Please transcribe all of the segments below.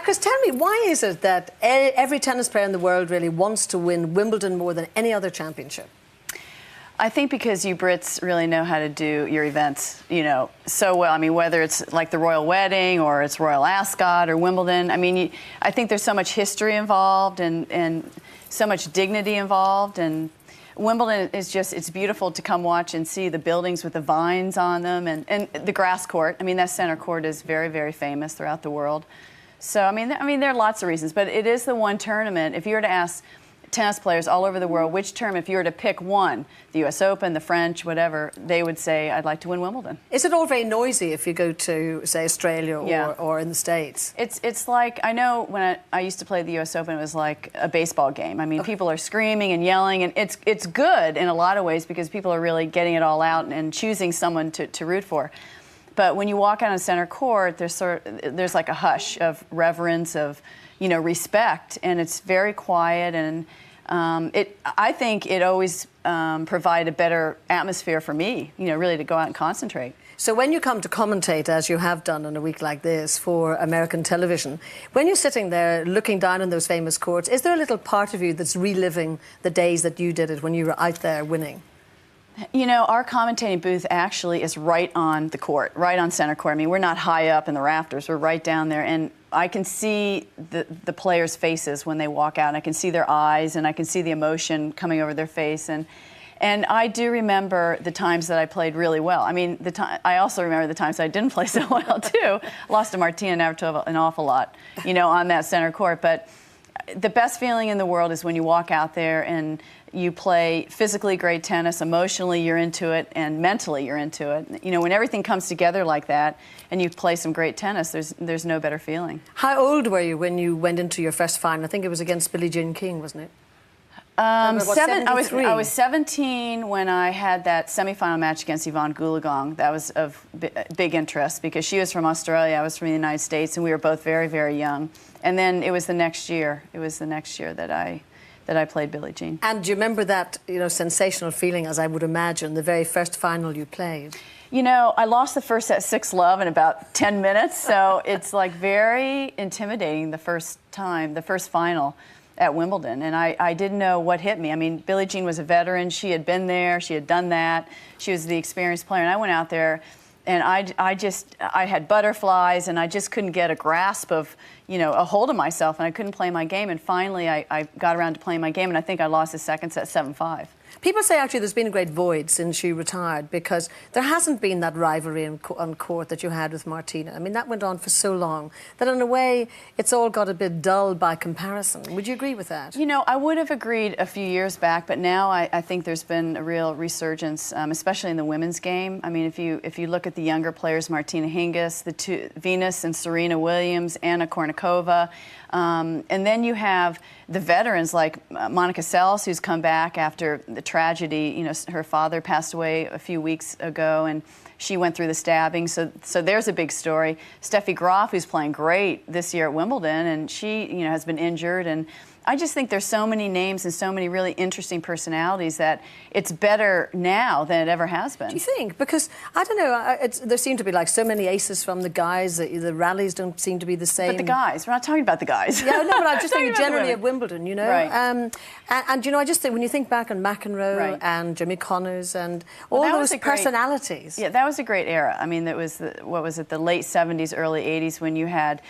Chris, tell me, why is it that every tennis player in the world really wants to win Wimbledon more than any other championship? I think because you Brits really know how to do your events, you know, so well. I mean, whether it's like the royal wedding or it's Royal Ascot or Wimbledon, I mean, I think there's so much history involved and so much dignity involved. And Wimbledon is just, it's beautiful to come watch and see the buildings with the vines on them and the grass court. I mean, that center court is very, very famous throughout the world. So, I mean, there are lots of reasons, but it is the one tournament. If you were to ask tennis players all over the world which term, if you were to pick one, the US Open, the French, whatever, they would say, I'd like to win Wimbledon. Is it all very noisy if you go to, say, Australia or in the States? It's like, I know when I used to play the US Open, it was like a baseball game. I mean, people are screaming and yelling, and it's good in a lot of ways because people are really getting it all out and choosing someone to root for. But when you walk out on center court, there's like a hush of reverence, of, you know, respect, and it's very quiet, and I think it always provided a better atmosphere for me, you know, really to go out and concentrate. So when you come to commentate, as you have done on a week like this for American television, when you're sitting there looking down on those famous courts, is there a little part of you that's reliving the days that you did it when you were out there winning? You know, our commentating booth actually is right on the court, right on center court. I mean, we're not high up in the rafters, we're right down there, and I can see the players' faces when they walk out, and I can see their eyes, and I can see the emotion coming over their face, and I do remember the times that I played really well. I mean, I also remember the times I didn't play so well too. Lost to Martina Navratilova an awful lot, you know, on that center court, but the best feeling in the world is when you walk out there and you play physically great tennis, emotionally you're into it, and mentally you're into it. You know, when everything comes together like that and you play some great tennis, there's no better feeling. How old were you when you went into your first final? I think it was against Billie Jean King, wasn't it? I was 17 when I had that semifinal match against Yvonne Goolagong. That was of big interest because she was from Australia, I was from the United States, and we were both very, very young. And then it was the next year. It was the next year that I played Billie Jean. And do you remember that, you know, sensational feeling, as I would imagine, the very first final you played? You know, I lost the first set 6-love in about 10 minutes, so it's like very intimidating the first time, the first final at Wimbledon, and I didn't know what hit me. I mean, Billie Jean was a veteran. She had been there. She had done that. She was the experienced player, and I went out there, and I had butterflies, and I just couldn't get a grasp of, you know, a hold of myself, and I couldn't play my game, and finally I got around to playing my game, and I think I lost the second set 7-5. People say actually there's been a great void since she retired because there hasn't been that rivalry on court that you had with Martina. I mean, that went on for so long that in a way it's all got a bit dull by comparison. Would you agree with that? You know, I would have agreed a few years back, but now I think there's been a real resurgence, especially in the women's game. I mean, if you look at the younger players, Martina Hingis, the two, Venus and Serena Williams, Anna Kournikova, and then you have the veterans like Monica Seles, who's come back after the tragedy. You know, her father passed away a few weeks ago, and she went through the stabbing. So there's a big story. Steffi Graf, who's playing great this year at Wimbledon, and she, you know, has been injured. And I just think there's so many names and so many really interesting personalities that it's better now than it ever has been. Do you think? Because, I don't know, there seem to be like so many aces from the guys. The rallies don't seem to be the same. But the guys, we're not talking about the guys. Yeah, no, but I'm just thinking generally of Wimbledon, you know. Right. And, you know, I just think when you think back on McEnroe and Jimmy Connors and all those personalities. Yeah, that was a great era. I mean, that was, what was it, the late 70s, early 80s when you had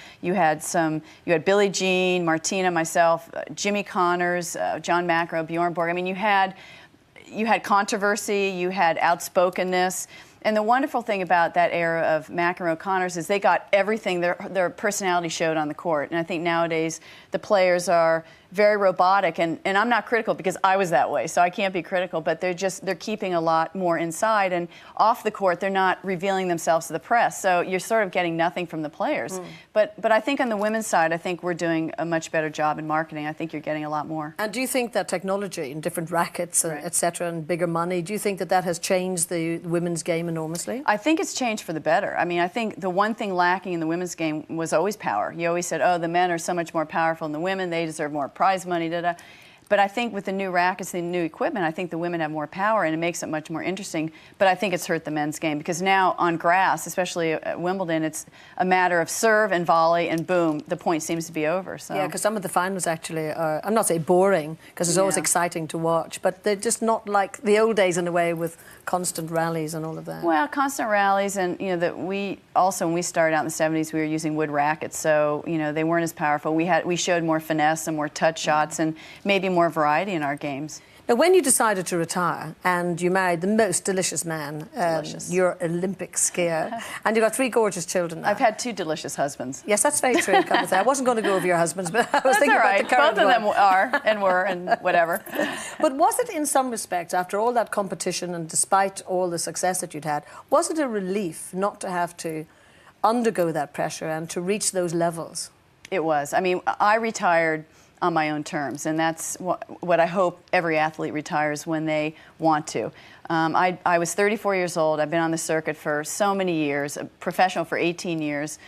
Billie Jean, Martina, myself, Jimmy Connors, John McEnroe, Bjorn Borg. I mean, you had controversy, you had outspokenness, and the wonderful thing about that era of McEnroe Connors is they got everything their personality showed on the court. And I think nowadays the players are very robotic, and I'm not critical because I was that way, so I can't be critical, but they're keeping a lot more inside, and off the court they're not revealing themselves to the press, so you're sort of getting nothing from the players. But I think on the women's side, I think we're doing a much better job in marketing. I think you're getting a lot more. And do you think that technology and different rackets, etc., and bigger money, do you think that has changed the women's game enormously? I think it's changed for the better. I mean, I think the one thing lacking in the women's game was always power. You always said, oh, the men are so much more powerful than the women, they deserve more prize money, But I think with the new rackets, the new equipment, I think the women have more power, and it makes it much more interesting. But I think it's hurt the men's game, because now on grass, especially at Wimbledon, it's a matter of serve and volley, and boom, the point seems to be over. So. Yeah, because some of the finals actually are, I'm not saying boring, because it's always exciting to watch, but they're just not like the old days in a way, with constant rallies and all of that. Well, constant rallies, and you know that we also, when we started out in the 70s, we were using wood rackets, so you know they weren't as powerful. We showed more finesse and more touch shots, and maybe more variety in our games. Now, when you decided to retire and you married the most delicious man, your Olympic skier, and you've got 3 gorgeous children now. I've had 2 delicious husbands. Yes, that's very true. I wasn't going to go over your husbands, but I was thinking about the current Both of them are and were and whatever. But was it, in some respects, after all that competition and despite all the success that you'd had, was it a relief not to have to undergo that pressure and to reach those levels? It was. I mean, I retired on my own terms, and that's what I hope every athlete retires when they want to. I was 34 years old. I've been on the circuit for so many years, a professional for 18 years,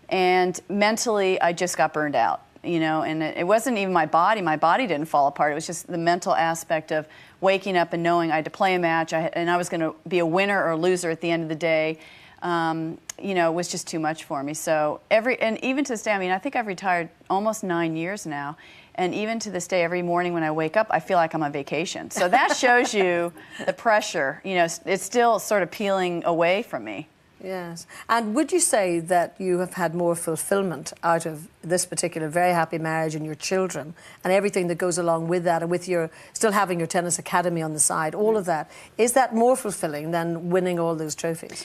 and mentally I just got burned out, you know, and it wasn't even my body. My body didn't fall apart. It was just the mental aspect of waking up and knowing I had to play a match, and I was going to be a winner or a loser at the end of the day. You know, it was just too much for me. So and even to this day, I mean, I think I've retired almost 9 years now. And even to this day, every morning when I wake up, I feel like I'm on vacation. So that shows you the pressure. You know, it's still sort of peeling away from me. Yes. And would you say that you have had more fulfillment out of this particular very happy marriage and your children and everything that goes along with that, and with your still having your tennis academy on the side, all of that? Is that more fulfilling than winning all those trophies?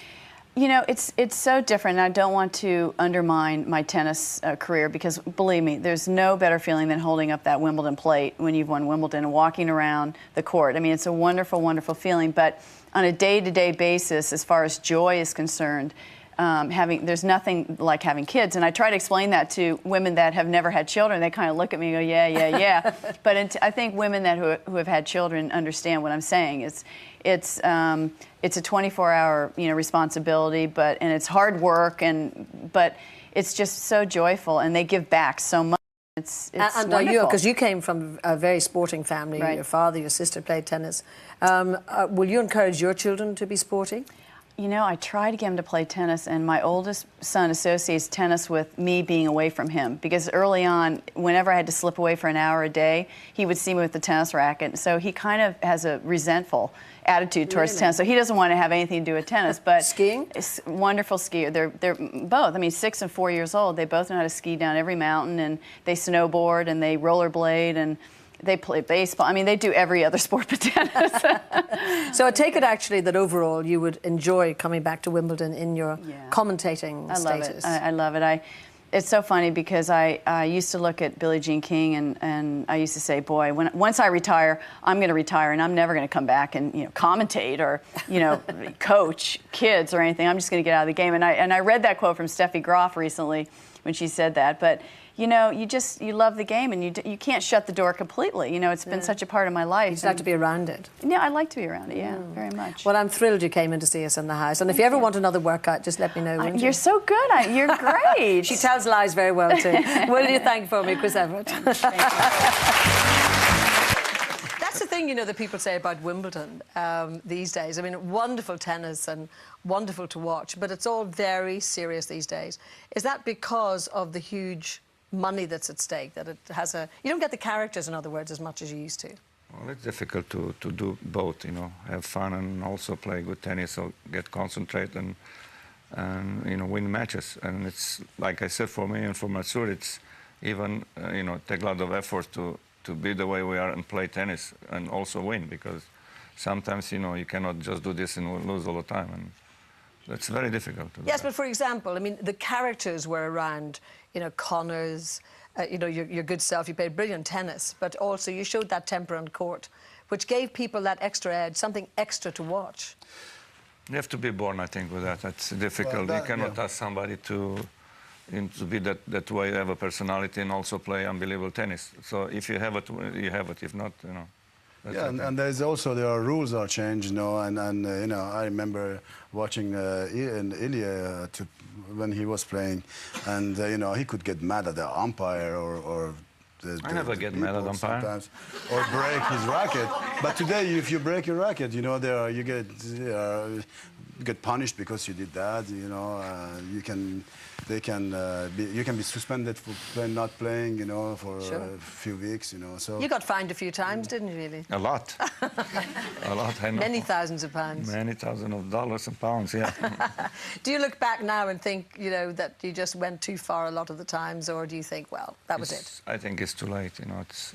You know, it's so different, and I don't want to undermine my tennis career, because, believe me, there's no better feeling than holding up that Wimbledon plate when you've won Wimbledon and walking around the court. I mean, it's a wonderful, wonderful feeling, but on a day-to-day basis, as far as joy is concerned, there's nothing like having kids. And I try to explain that to women that have never had children. They kind of look at me and go, yeah, yeah, yeah. But I think women who have had children understand what I'm saying. It's a 24-hour, you know, responsibility, and it's hard work, but it's just so joyful, and they give back so much. It's and wonderful. Because you came from a very sporting family, right. Your father, your sister played tennis. Will you encourage your children to be sporty? You know, I try to get him to play tennis, and my oldest son associates tennis with me being away from him, because early on, whenever I had to slip away for an hour a day, he would see me with the tennis racket. So he kind of has a resentful attitude towards tennis. So he doesn't want to have anything to do with tennis. But skiing? Wonderful skier. They're both, I mean, 6 and 4 years old. They both know how to ski down every mountain, and they snowboard, and they rollerblade, and they play baseball. I mean, they do every other sport but tennis. So I take it, actually, that overall you would enjoy coming back to Wimbledon in your commentating status. I love it. It's so funny, because I used to look at Billie Jean King, and I used to say, boy, once I retire, I'm going to retire, and I'm never going to come back and, you know, commentate or, you know, coach kids or anything. I'm just going to get out of the game. And I read that quote from Steffi Graf recently when she said that. But you know, you love the game, and you can't shut the door completely. You know, it's been such a part of my life. You just like to be around it. Yeah, I like to be around it, very much. Well, I'm thrilled you came in to see us in the house. And if you ever want another workout, just let me know, won't you? You're so good. You're great. She tells lies very well, too. Will you thank for me, Chris Evert? Thank you. That's the thing, you know, that people say about Wimbledon these days. I mean, wonderful tennis and wonderful to watch, but it's all very serious these days. Is that because of the huge money that's at stake, that it has you don't get the characters, in other words, as much as you used to? Well, it's difficult to do both, you know, have fun and also play good tennis, or get concentrate and you know, win matches. And it's, like I said, for me and for Matsur, it's even, you know, take a lot of effort to be the way we are and play tennis and also win, because sometimes, you know, you cannot just do this and lose all the time. And that's very difficult to do. Yes, but for example, I mean, the characters were around, you know, Connors, you know, your good self. You played brilliant tennis, but also you showed that temper on court, which gave people that extra edge, something extra to watch. You have to be born, I think, with that. That's difficult. Well, you cannot ask somebody to be that way, have a personality, and also play unbelievable tennis. So if you have it, you have it. If not, you know. Yeah, and there's also, there are rules are changed, you know, and you know, I remember watching Ilya when he was playing, and you know, he could get mad at the umpire or I never get mad at umpire. Sometimes, or break his racket. But today, if you break your racket, you know, you get punished because you did that. You know, you can be suspended for not playing. You know, for a few weeks. You know, so you got fined a few times, didn't you? Really? A lot, a lot. I know. Many thousands of pounds. Many thousands of dollars and pounds. Yeah. Do you look back now and think, you know, that you just went too far a lot of the times, or do you think, well, that was it? I think it's too late. You know, it's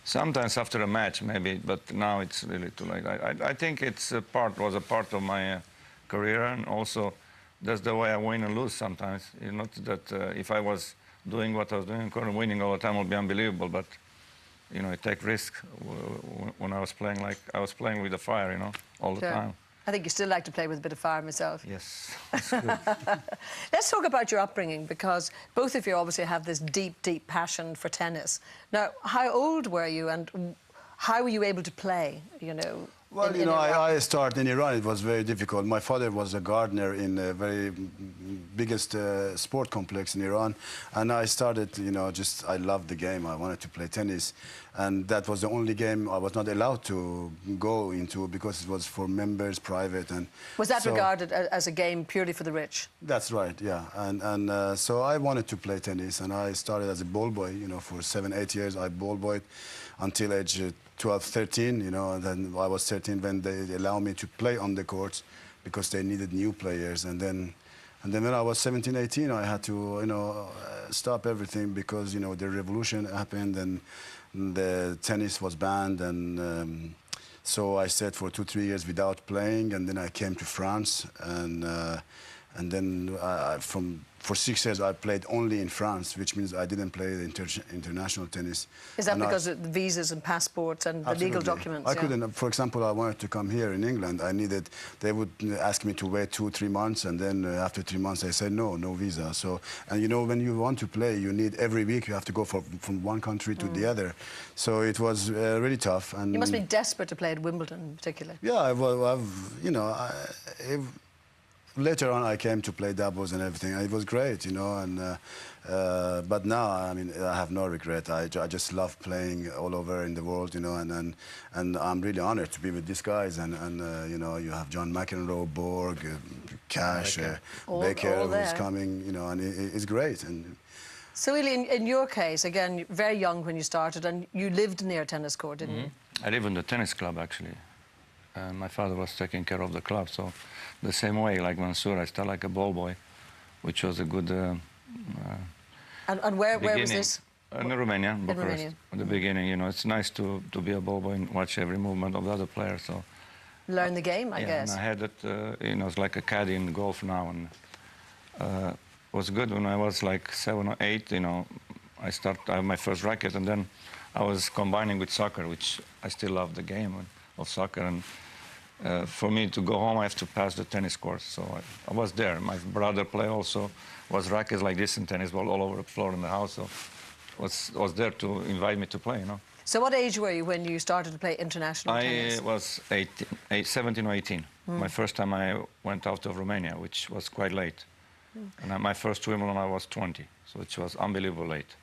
sometimes after a match maybe, but now it's really too late. I think was a part of my career, and also that's the way I win and lose sometimes. You know, that if I was doing what I was doing, winning all the time would be unbelievable, but you know, I take risks when I was playing, like I was playing with the fire, you know, all the time. I think you still like to play with a bit of fire myself. Yes, that's good. Let's talk about your upbringing, because both of you obviously have this deep, deep passion for tennis. Now, how old were you, and how were you able to play, you know? Well, you know, I started in Iran. It was very difficult. My father was a gardener in the very biggest sport complex in Iran. And I started, you know, I loved the game. I wanted to play tennis. And that was the only game I was not allowed to go into because it was for members, private. And was that regarded as a game purely for the rich? That's right, yeah. And so I wanted to play tennis. And I started as a ball boy, you know, for 7, 8 years. I ball boyed until age 12, 13, you know, and then I was 13 when they allowed me to play on the courts because they needed new players. And then when I was 17, 18, I had to, you know, stop everything because, you know, the revolution happened and the tennis was banned. And so I stayed for 2, 3 years without playing. And then I came to France. And then for 6 years, I played only in France, which means I didn't play the international tennis. Is that because of the visas and passports and the legal documents? I couldn't. For example, I wanted to come here in England. They would ask me to wait 2, 3 months, and then after 3 months, they said no visa. So, and you know, when you want to play, you need every week you have to go from one country to the other. So it was really tough. And you must be desperate to play at Wimbledon, in particular. Yeah, you know. Later on, I came to play doubles and everything, and it was great, you know. And but now, I mean, I have no regret. I just love playing all over in the world, you know. And I'm really honored to be with these guys. And you know, you have John McEnroe, Borg, Cash, Baker, who's coming, you know, and it's great. And so, really, in your case, again, very young when you started, and you lived near a tennis court, didn't you? I live in the tennis club, actually. My father was taking care of the club, so the same way, like Mansour, I started like a ball boy, which was a good and where was this? In Romania, Bucharest. In the beginning, you know, it's nice to be a ball boy and watch every movement of the other players. So learn the game, I guess. And I had it, you know, it's like a caddy in golf now, and it was good when I was like 7 or 8. You know, I had my first racket, and then I was combining with soccer, which I still love the game of soccer. And for me to go home, I have to pass the tennis course. So I was there. My brother was rackets like this in tennis ball all over the floor in the house. So was there to invite me to play, you know. So what age were you when you started to play international tennis? I was 17 or 18. My first time I went out of Romania, which was quite late. And my first Wimbledon, I was 20. So it was unbelievably late.